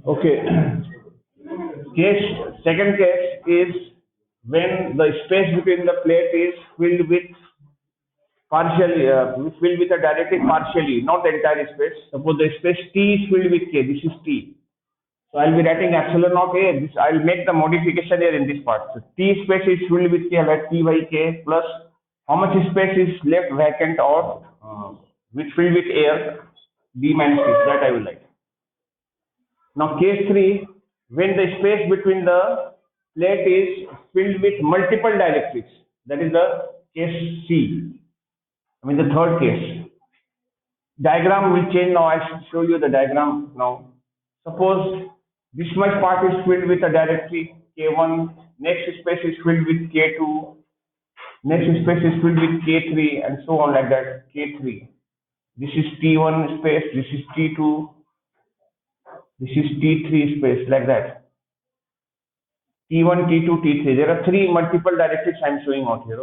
Okay. Case second case is when the space between the plate is filled with partially filled with a dielectric partially, not the entire space. Suppose the space T is filled with K. This is T. So I'll be writing epsilon of A. This I'll make the modification here in this part. So T space is filled with K, like T by K plus how much space is left vacant or with filled with air, B minus T. That I will write. Now case 3, when the space between the plate is filled with multiple dielectrics, that is the case C. I mean the third case. Diagram will change now. I should show you the diagram now. Suppose this much part is filled with a directory K1, next space is filled with K2, next space is filled with K3, and so on like that. K3. This is T1 space, this is T2, this is T3 space, like that. T1, T2, T3. There are 3 multiple directories I am showing out here.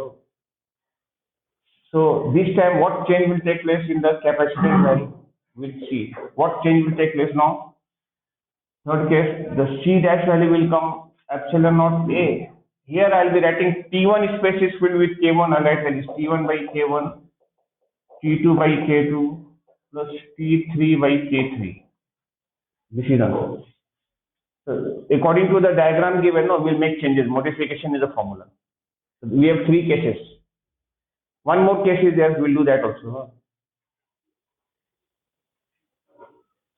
So this time what change will take place in the capacitance value? We'll see. What change will take place now? Third case, the C dash value will come epsilon naught A. Here I'll be writing T1 space is filled with K1, I'll write that is T1 by K1, T2 by K2 plus T3 by K3. This is answer. So according to the diagram given, no, we'll make changes. Modification is a formula. So we have 3 cases. One more case is there, we'll do that also.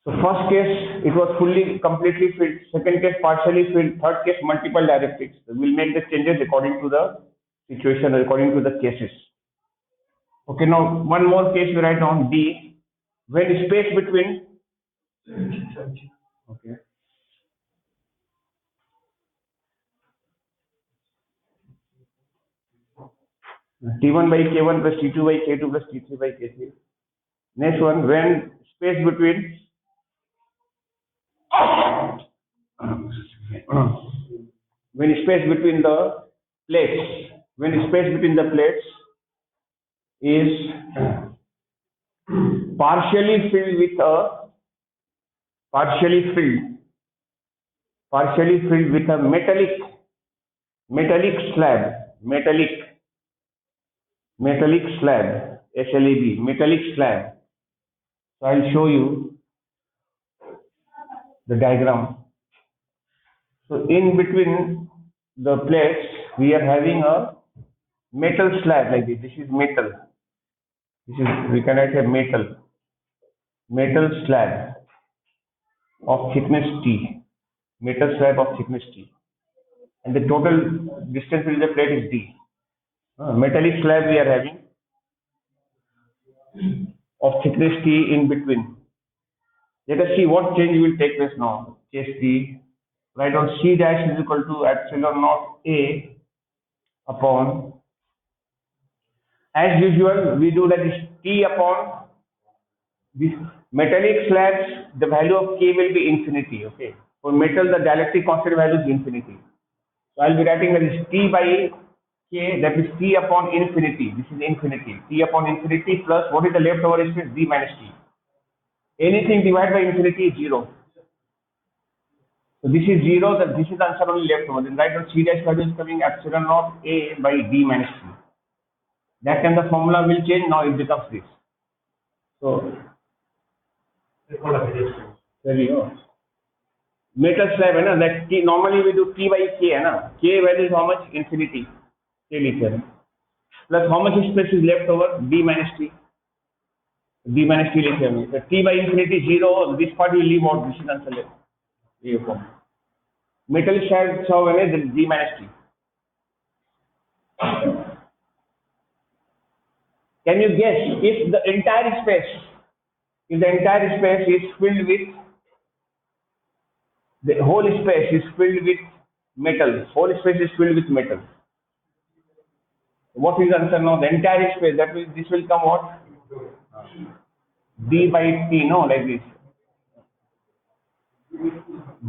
So first case, it was fully, completely filled. Second case, partially filled. Third case, multiple dielectrics. So we'll make the changes according to the situation, according to the cases. Okay, now one more case we write down D. When space between. Okay. T1 by K1 plus T2 by K2 plus T3 by K3. Next one, when space between when space between the plates, when space between the plates is partially filled with a metallic slab, SLAB, metallic slab. So I'll show you the diagram. So in between the plates, we are having a metal slab like this. This is metal. This is, we can write a metal slab of thickness T. Metal slab of thickness T. And the total distance between the plate is D. Metallic slab we are having of thickness T in between. Let us see what change will take place now. Case D. Write down C dash is equal to epsilon naught A upon. As usual, we do like this T upon this metallic slabs, the value of K will be infinity. Okay. For metal, the dielectric constant value is infinity. So I'll be writing that is T by K, that is T upon infinity. This is infinity. T upon infinity plus what is the leftover space? D minus T. Anything divided by infinity is 0. So this is 0, that this is the answer only left over. Then write down C dash value is coming epsilon naught A by D minus T. That time the formula will change, now it becomes this. So there we go. Metal slab, है ना, that T, normally we do T by K, है ना, K value is how much? Infinity. K लिखे plus how much space is left over? D minus T. D minus T लिखे हमने. So T by infinity 0, this part will leave out, this is answer left. ये form. Metal slab so when is D minus T. Can you guess if the entire space is filled with, the whole space is filled with metal, what is the answer now? The entire space, that means this will come what? D by T, no, like this.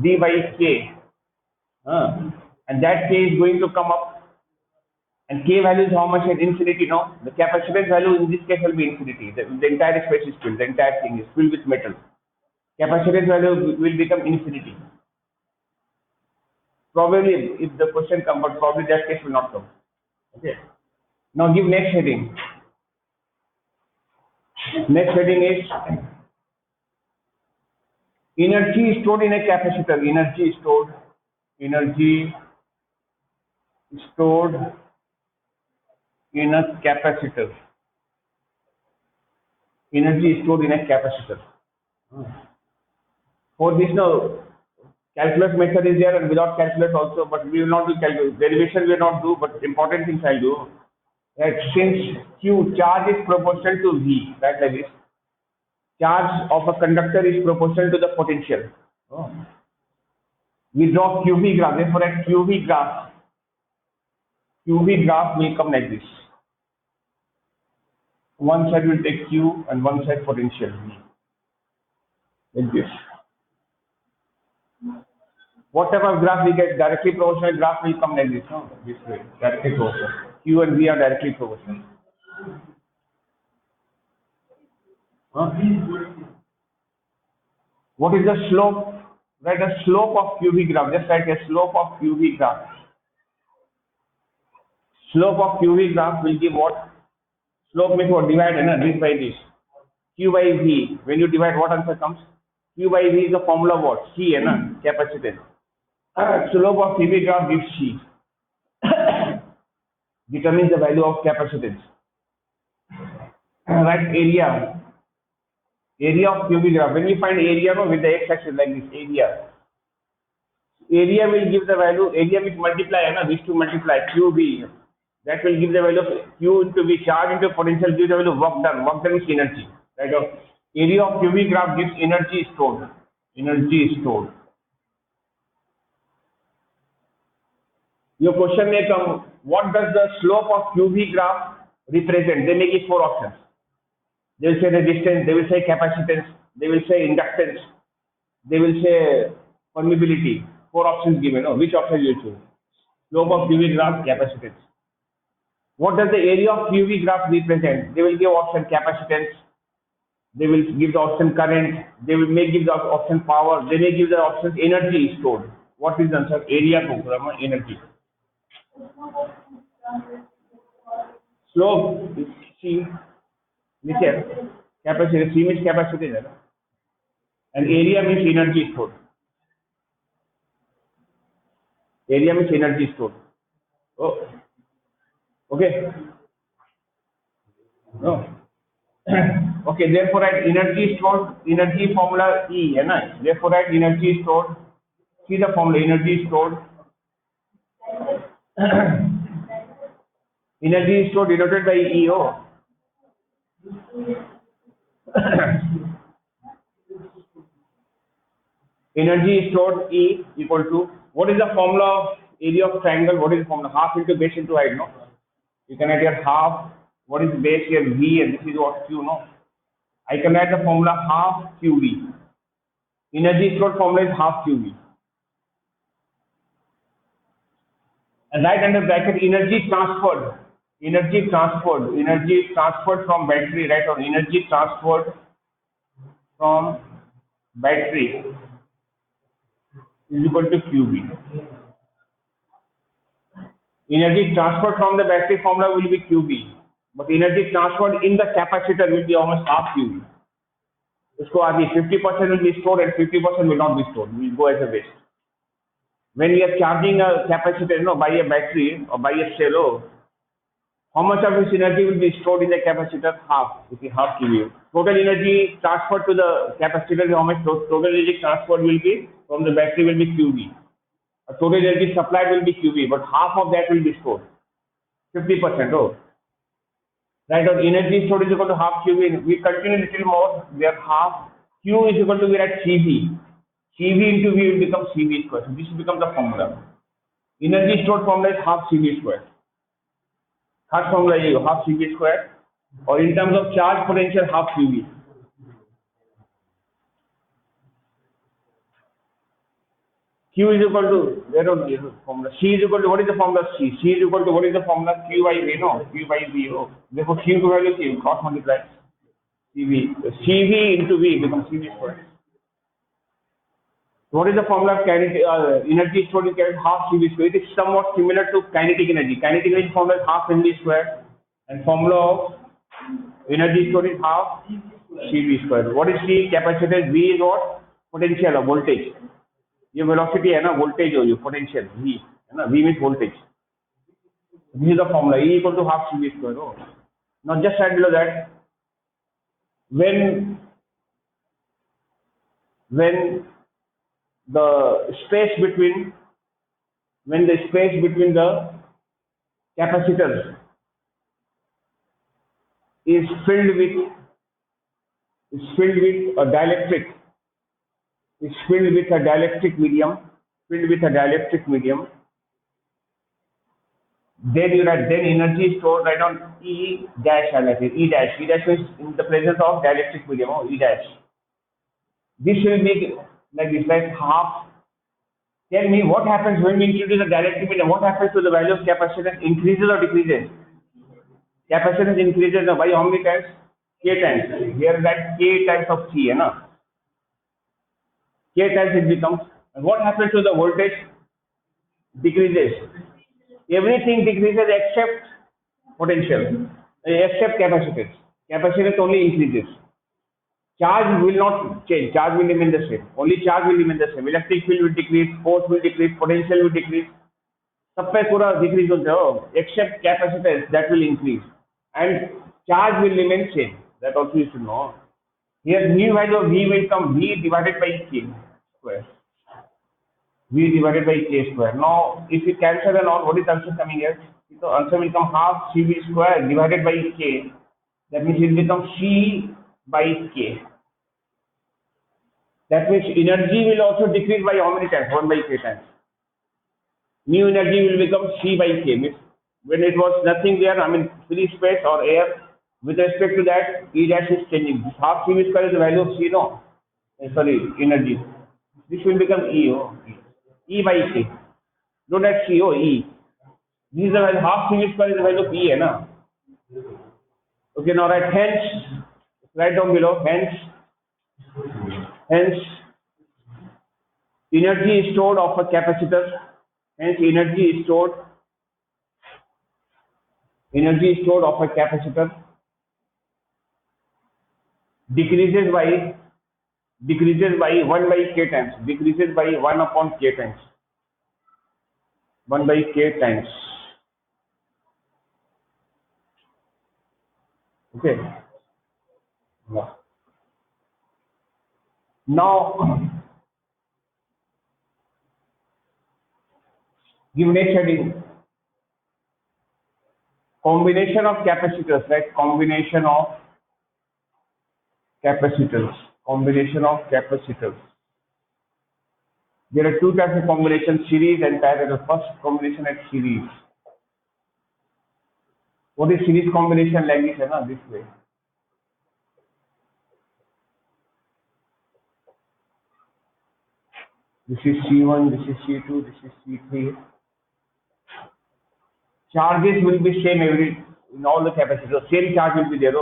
D by K. And that K is going to come up. And K value is how much at infinity, no? The capacitance value in this case will be infinity. The entire space is filled, the entire thing is filled with metal. Capacitance value will become infinity. Probably if the question comes, but probably that case will not come. Okay. Now give next heading. Next heading is energy stored in a capacitor. Energy stored in a capacitor. Energy stored in a capacitor. For this now, calculus method is there and without calculus also, but we will not do calculus. Derivation we will not do, but important things I'll do. That since Q charge is proportional to V, right, like this, charge of a conductor is proportional to the potential. Oh. We draw QV graph, therefore at QV graph will come like this. One side will take Q and one side potential V. Like this. Whatever graph we get, directly proportional graph will come like this, no? This way, directly proportional. Q and V are directly proportional. Huh? What is the slope? Write the slope of QV graph. Just write a slope of QV graph. Slope of QV graph will give what? Slope means what? Divide this by this. Q by V. When you divide, what answer comes? Q by V is the formula of what? C, capacitance. Slope of QV graph gives C. Determines the value of capacitance. Right, area. Area of QV graph. When we find area with the x-axis like this, area will give the value. Area will multiply, these two multiply QV. That will give the value of Q into V. Charge into potential gives the value of work done. Work done is energy. Right? Area of QV graph gives energy stored. Energy stored. Your question may come, what does the slope of QV graph represent? They may give four options. They will say resistance, they will say capacitance, they will say inductance, they will say permeability. Four options given. Which option you choose? Slope of QV graph, capacitance. What does the area of QV graph represent? They will give option capacitance, they will give the option current, they may give the option power, they may give the options energy stored. What is the answer? Area program, energy. Slope is C, which is capacitance, C means capacitance, and area means energy stored. Area means energy stored. Oh. Okay. No. Okay, therefore write energy stored, energy formula E, therefore write energy stored. See the formula, energy stored. Energy stored denoted by EO. Energy stored E equal to, what is the formula of area of triangle? What is the formula? Half into base into height, no? You can write here half. What is base here? V, and this is what Q, no? I can write the formula half QV. Energy stored formula is half QV. And right under bracket, energy transferred. Energy transferred from battery, right? Or energy transferred from battery is equal to QV. Energy transferred from the battery formula will be QV, but energy transferred in the capacitor will be almost half QV. इसको आगे 50% will be stored and 50% will not be stored. Will go as a waste. When we are charging a capacitor, by a battery or by a cell, how much of this energy will be stored in the capacitor? Half. Okay, half QV. Total energy transferred to the capacitor, how much total energy transferred will be from the battery will be QV. Total energy supplied will be QV, but half of that will be stored. 50%. Oh. Right, or energy stored is equal to half QV. We continue a little more. We have half Q is equal to, we write CV. CV into V will become CV square. So this will become the formula. Energy stored formula is half CV square. Third formula is half CV square, or in terms of charge potential, half QV. Q is equal to, where on the formula? C is equal to, what is the formula C? C is equal to, what is the formula? Q by V, no? Q by V, oh. Therefore, Q value C, cross multiply CV. CV into V becomes CV square. So what is the formula of kinetic energy stored in kinetic half CV square? It is somewhat similar to kinetic energy. Kinetic energy formula is half mv square, and formula of energy stored is half CV square. What is C? Capacitance. V is what? Potential or voltage. ये velocity है ना, voltage हो, ये potential V है ना, V means voltage. This is the formula. E equal to half CV square. Oh. Now just right below that, when when the space between the capacitors is filled with a dielectric, medium, then you write, then energy is stored right on E dash, I like it, E dash. E dash is in the presence of dielectric medium, oh, E dash. This will be like this, like half. Tell me what happens when we introduce a dielectric medium, what happens to the value of capacitance, increases or decreases? Capacitance increases by how many times? K times. Here that K times of C, you know. K times it becomes. And what happens to the voltage? Decreases. Everything decreases except potential, except capacitance. Capacitance only increases. Charge will not change. Charge will remain the same. Only charge will remain the same. Electric field will decrease, force will decrease, potential will decrease. सब पे पूरा decrease होता है, except capacitance that will increase, and charge will remain same. That also you should know. Here new value of V will come V divided by K square. V divided by K square. Now, if you cancel and all, what is the answer coming here? So answer will come half CV square divided by K. That means it will become C by K. That means energy will also decrease by how many times? 1 by K times. New energy will become C by K. Means when it was nothing there, I mean free space or air, with respect to that, E dash is changing. This half CV square is the value of C, no? Sorry, energy. This will become E. Oh. E by K. Don't add C, oh, E. This is the value, half CV square is the value of E, na? Okay, now write hence, write down below, hence, energy is stored of a capacitor, hence energy is stored of a capacitor decreases by 1 by K times, decreases by 1 upon K times. 1 by K times. Okay. Now, give next heading. Combination of capacitors, right? Combination of capacitors. There are two types of combination, series and parallel. First combination at series. What is series combination like this? This way. This is C1, this is C2, this is C3. Charges will be same in all the capacitors. Same charge will be there.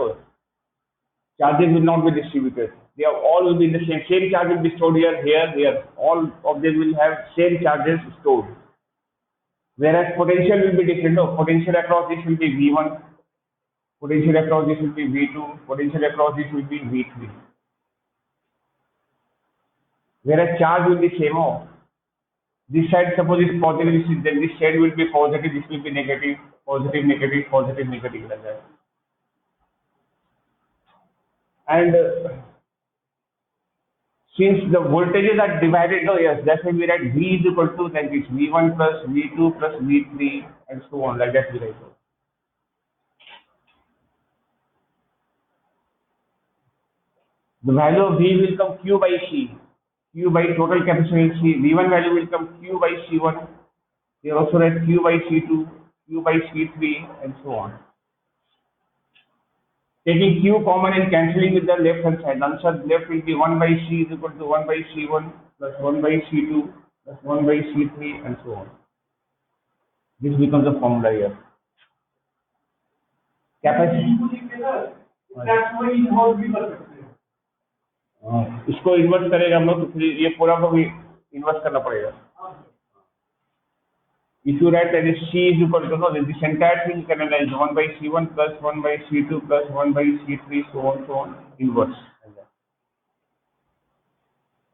Charges will not be distributed. They all will be in the same charge will be stored here. All of them will have same charges stored. Whereas potential will be different. No, potential across this will be V1, potential across this will be V2, potential across this will be V3. Whereas charge will be same. This side suppose is positive, then this side will be positive, this will be negative, positive, negative, positive, negative like that. And since the voltages are divided, that's why we write V is equal to like this, V1 plus V2 plus V3 and so on, like that we write. The value of V will come Q by C. Q by total capacitance C. V1 value will come Q by C1. They also write Q by C2, Q by C3 and so on. Taking Q common and cancelling with the left hand side. Answer left will be 1 by C is equal to 1 by C1 plus 1 by C2 plus 1 by C3 and so on. This becomes the formula here. Capacity. इसको invert करेगा हम लोग तो फिर ये पूरा को भी inverse करना पड़ेगा. If you write that is C is equal to, no, then this entire thing you can analyze 1 by C1 plus 1 by C2 plus 1 by C3, so on, inverse.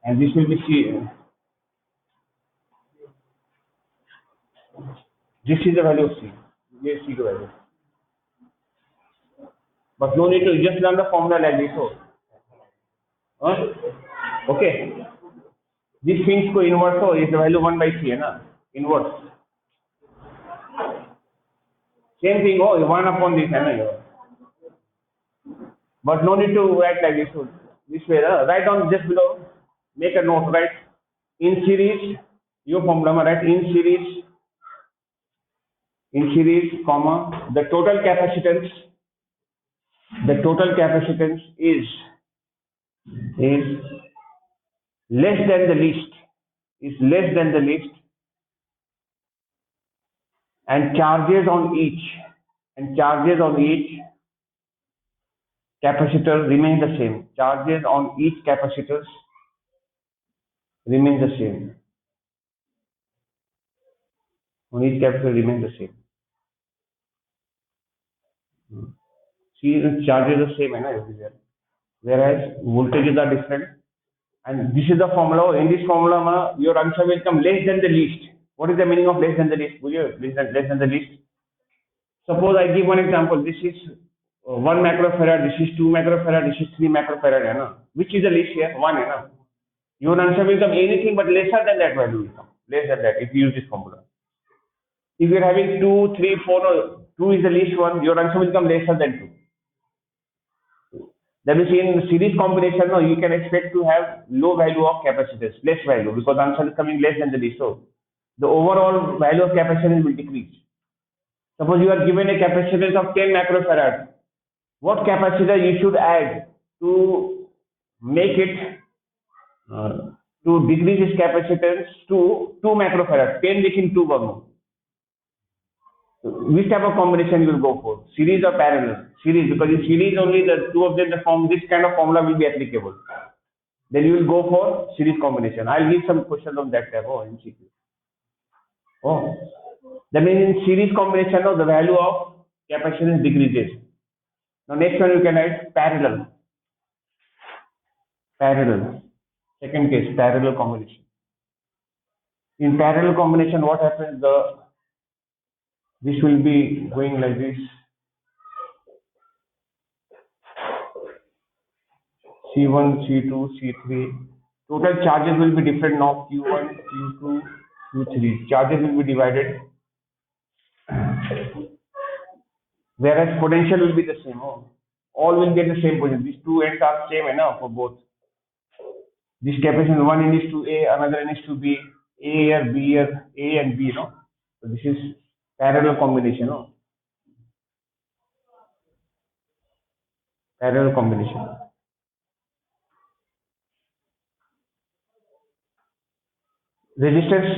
And this will be C. This is the value of C. This is C value. But no need to just learn the formula like this. So, okay. This things को inverse हो is the value 1 by C है ना, inverse. Same thing हो 1 upon this है ना. But no need to write like this. So, this way, write down just below. Make a note, right? In series, your formula, right? In series, comma, the total capacitance is less than the least, and charges on each capacitor remain the same. Charges on each capacitors remain the same. On each capacitor remain the same. See, the charges are same everywhere. Whereas voltages are different. And this is the formula. In this formula, your answer will come less than the least. What is the meaning of less than the least? Less than the least. Suppose I give one example. This is 1 microfarad. This is 2 microfarad. This is 3 microfarad. Which is the least here? 1. Your answer will come anything but lesser than that value will come. Less than that if you use this formula. If you are having 2, 3, 4, no, 2 is the least one, your answer will come lesser than 2. That means in series combination, no, you can expect to have low value of capacitors, less value, because answer is coming less than the least. So the overall value of capacitance will decrease. Suppose you are given a capacitance of 10 microfarad. What capacitor you should add to make it to decrease its capacitance to 2 microfarad? 10 लेकिन 2 बनो. Which type of combination you will go for? Series or parallel? Series, because in series only the two of them form this kind of formula will be applicable. Then you will go for series combination. I'll give some questions on that type. In MCQ. That means in series combination, the value of capacitance decreases. Now next one you can write parallel. Second case, parallel combination. In parallel combination, what happens? This will be going like this. C1, C2, C3. Total charges will be different now. Q1, Q2, Q3. Charges will be divided. Whereas potential will be the same. All will get the same position. These two ends are same enough for both. This capacitance, one end is to A, another end is to B. A here, B here, A and B. So this is parallel combination. Parallel combination. Resistance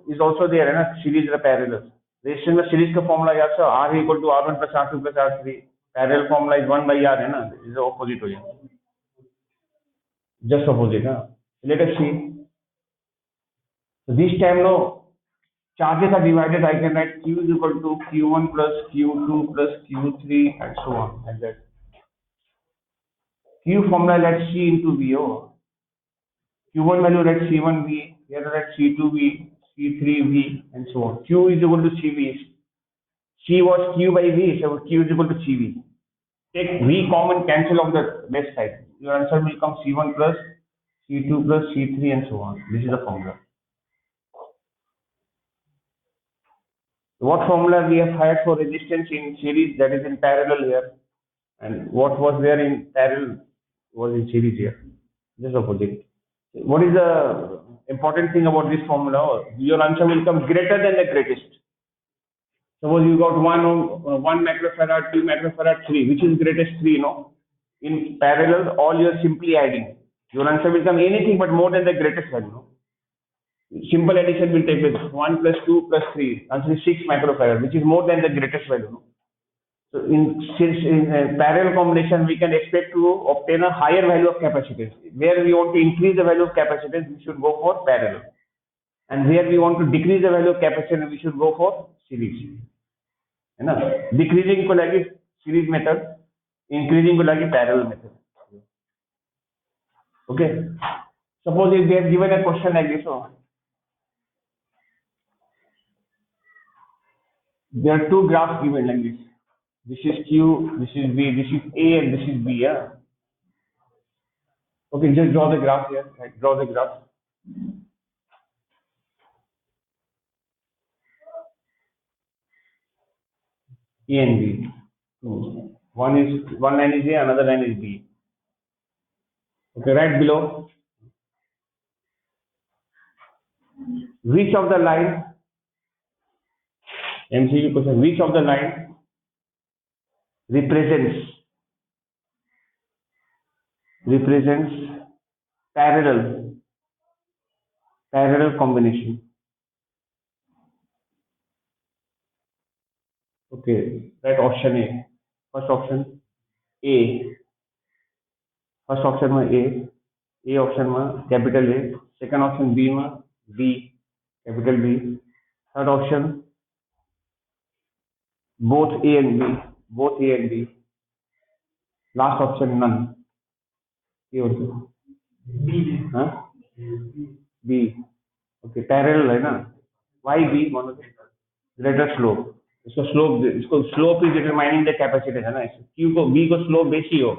is also there, series or parallel. Resistance series का formula is also R equal to R1 plus R2 plus R3. Parallel formula is 1 by R, is the opposite. Just opposite. Let us see. So this time now, charges are divided. I can write Q is equal to Q1 plus Q2 plus Q3 and so on, like that. Q formula let C into V. Q1 value let C1V, here let C2V, C3V, and so on. Q is equal to CV. C was Q by V, so Q is equal to CV. Take V common, cancel on the left side. Your answer will come C1 plus C2 plus C3 and so on. This is the formula. What formula we have had for resistance in series, that is in parallel here, and what was there in parallel was in series here. Just opposite. What is the important thing about this formula? Your answer will come greater than the greatest. Suppose you got 1 microfarad, 2 microfarad, 3. Which is greatest? 3, In parallel, all you are simply adding. Your answer will come anything but more than the greatest value. Simple addition will take place. 1 plus 2 plus 3. Answer is 6 microfarad, which is more than the greatest value. So in parallel combination, we can expect to obtain a higher value of capacitance. Where we want to increase the value of capacitance, we should go for parallel. and where we want to decrease the value of capacitance, we should go for series, है ना. Decreasing को लगी series method, increasing को लगी parallel method. Okay. Suppose if they have given a question like this, so there are two graphs given like this. This is Q, this is B, this is A, and this is B. Yeah. Okay, just draw the graph here. Right, draw the graph. A and B. One line is A, another line is B. Okay, right below. Which of the line? MCQ question. Which of the line represents parallel combination? Okay, right, option A. First option A. First option में A option में capital A. Second option B में B, capital B. Third option both A and B. Last option none. ये और हाँ B. Okay, parallel है ना. Why B? Greater slope. इसको slope is determining the capacitance है ना. Q को B को slope बेसी हो.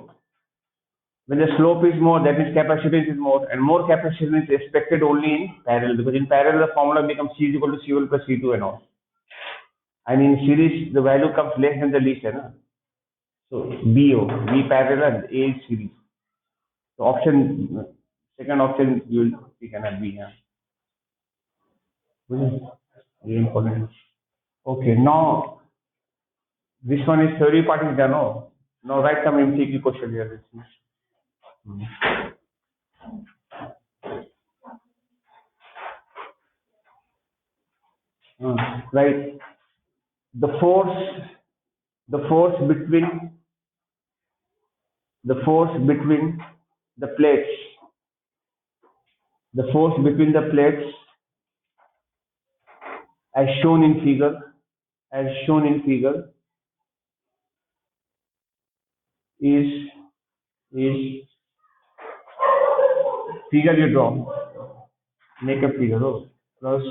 When the slope is more, that means capacitance is more, and more capacitance is expected only in parallel, because in parallel the formula becomes C is equal to C1 plus C2 and all. And in series, the value comes less than the least, na? So B parallel and A is series. So second option you will see cannot be here. Very important. Okay, now this one is theory part is done. Now write some MCQ question here. Right. The force between the plates. The force between the plates, as shown in figure, is figure you draw. Make a figure. Plus.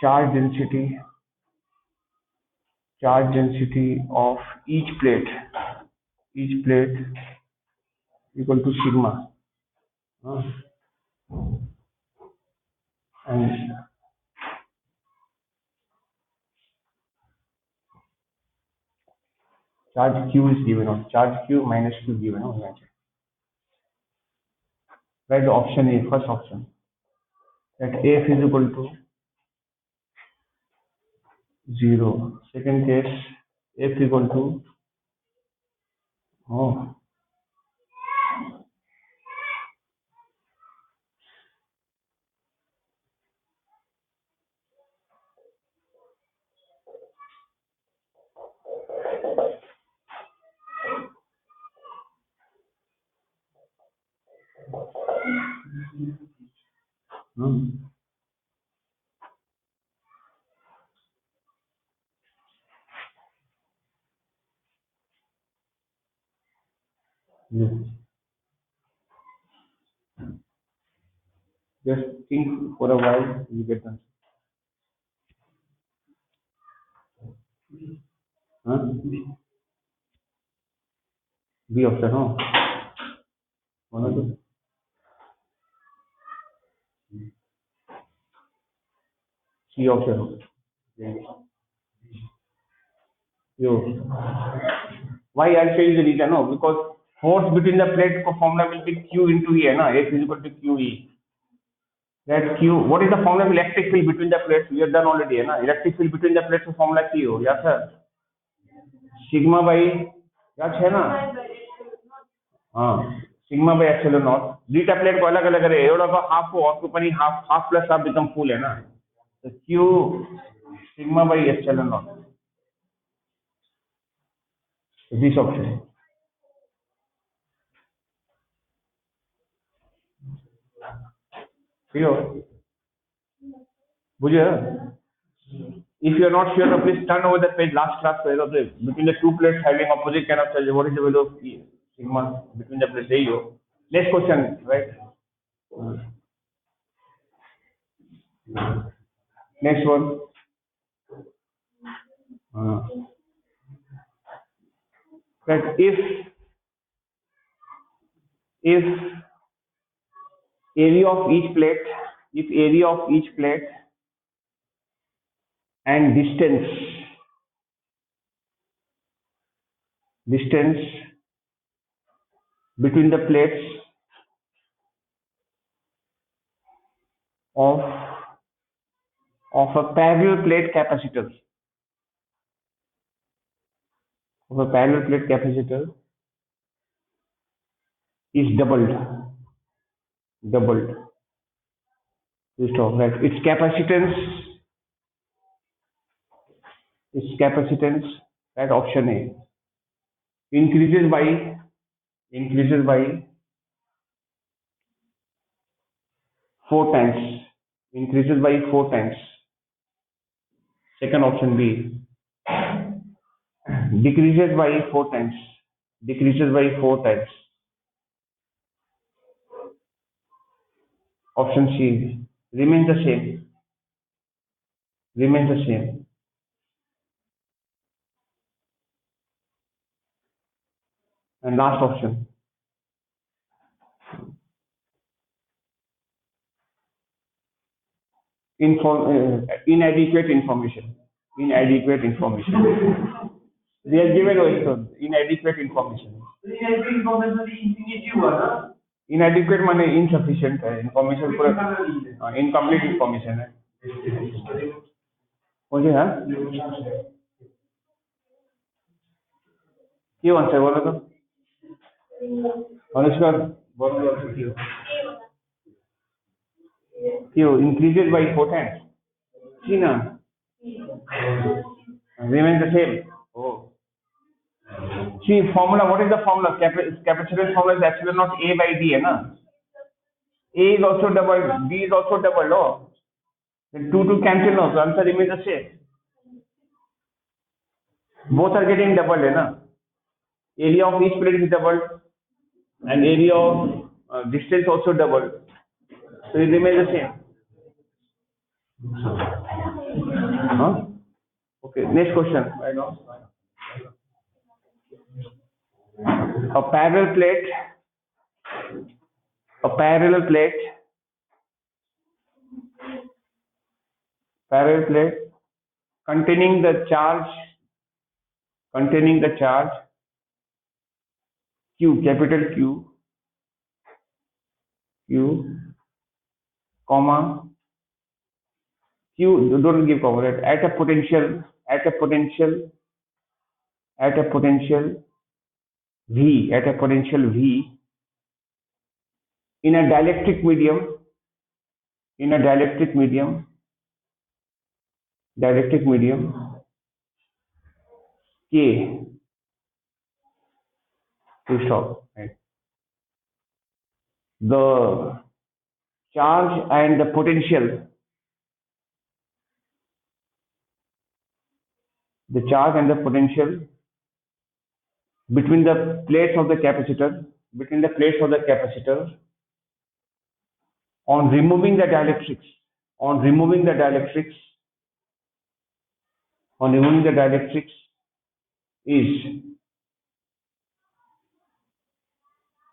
Charge density of each plate equal to sigma, and charge Q is given. Charge Q minus Q given. Right, the option A, first option, that F is equal to 0. Second case, F equal to yes. Just think for a while, you get the B option, one of the C option. Why I'll show you the reason, because force between the plate formula will be Q into E, F is equal to QE. That Q, what is the formula of electric field between the plates? We have done already, electric field between the plates formula Q, yes sir. Sigma by, याद है ना? Sigma by epsilon not. Beta plate को अलग अलग है, एवढा का half को occupying half plus half become full है ना. तो Q sigma by epsilon not. This option. Clear? Bujha? If you are not sure, please turn over the page. Last class, between the two plates having opposite kind of charge, what is the value of E, sigma between the plates? There you go. Next question, right? Next one. That if area of each plate, if area of each plate and distance between the plates of a parallel plate capacitor is doubled. Please stop, right? Its capacitance, that option A, increases by 4 times. Increases by 4 times. Second option B, decreases by 4 times. Decreases by 4 times. Option C, remains the same. And last option, inadequate information. They are given also inadequate information. Inadequate माने insufficient है, information पूरा incomplete information है. मुझे हाँ क्यों answer बोलो तो अनुष्का बोलो तो क्यों increases by 4 times क्यों ना remains the same. Oh, see formula, what is the formula? Capacitance formula is epsilon naught A by D है ना. A is also double, B is also double. Oh, then 2 cancel now, so answer remains the same. Both are getting doubled है ना. Area of each plate is doubled and area of distance also doubled, so it remains the same. Huh? Okay, next question. I know. A parallel plate containing the charge Q, capital Q, comma Q, don't give comma, right? At a potential V in a dielectric medium K, to stop, right? The charge and the potential between the plates of the capacitor on removing the dielectrics is,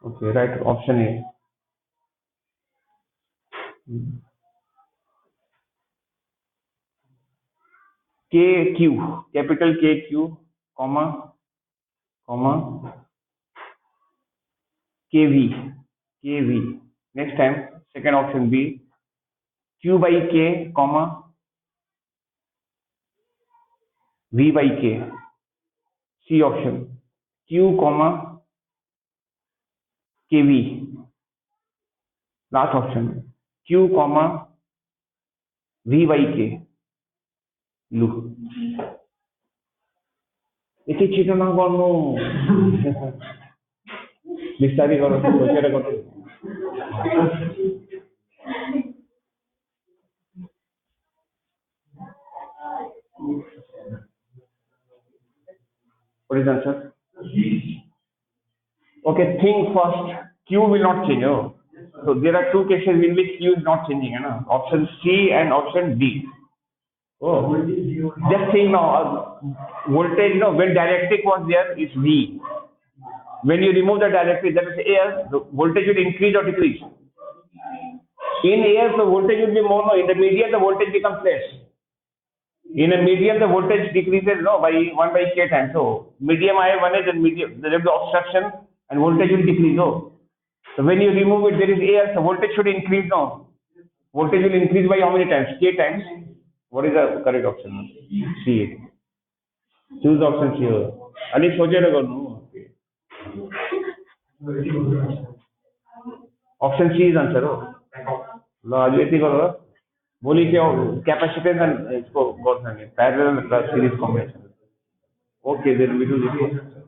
okay, right, option A, KQ, capital KQ, comma KV. Next time, second option B, Q by K, comma V by K. C option, Q, comma KV. Last option, Q, comma V by K. Look. यति छिटो नगर्नु बिस्तारै गर्नु सोचेर गर्नु What is the answer? Okay, think first. Q will not change. Oh. So there are two cases in which Q is not changing. You know? Option C and option D. Oh, just think now. Voltage, you know, when dielectric was there, is V. When you remove the dielectric, that is air, the voltage will increase or decrease. In air, the voltage will be more. No, in the medium, the voltage becomes less. In a medium, the voltage decreases no by 1 by k times. So medium I have one is and medium there is the obstruction and voltage will decrease. No. So when you remove it, there is air, so voltage should increase. No. Voltage will increase by how many times? K times. What is the correct option? C. Choose option C. Ali सोचेर गर्नु. Option C is answer. ल आज यति गरौँ. भोलि चाहिँ क्यापेसिटेन्स end यसको गर्छ नि प्यारेलल र series combination. Okay, then we do this.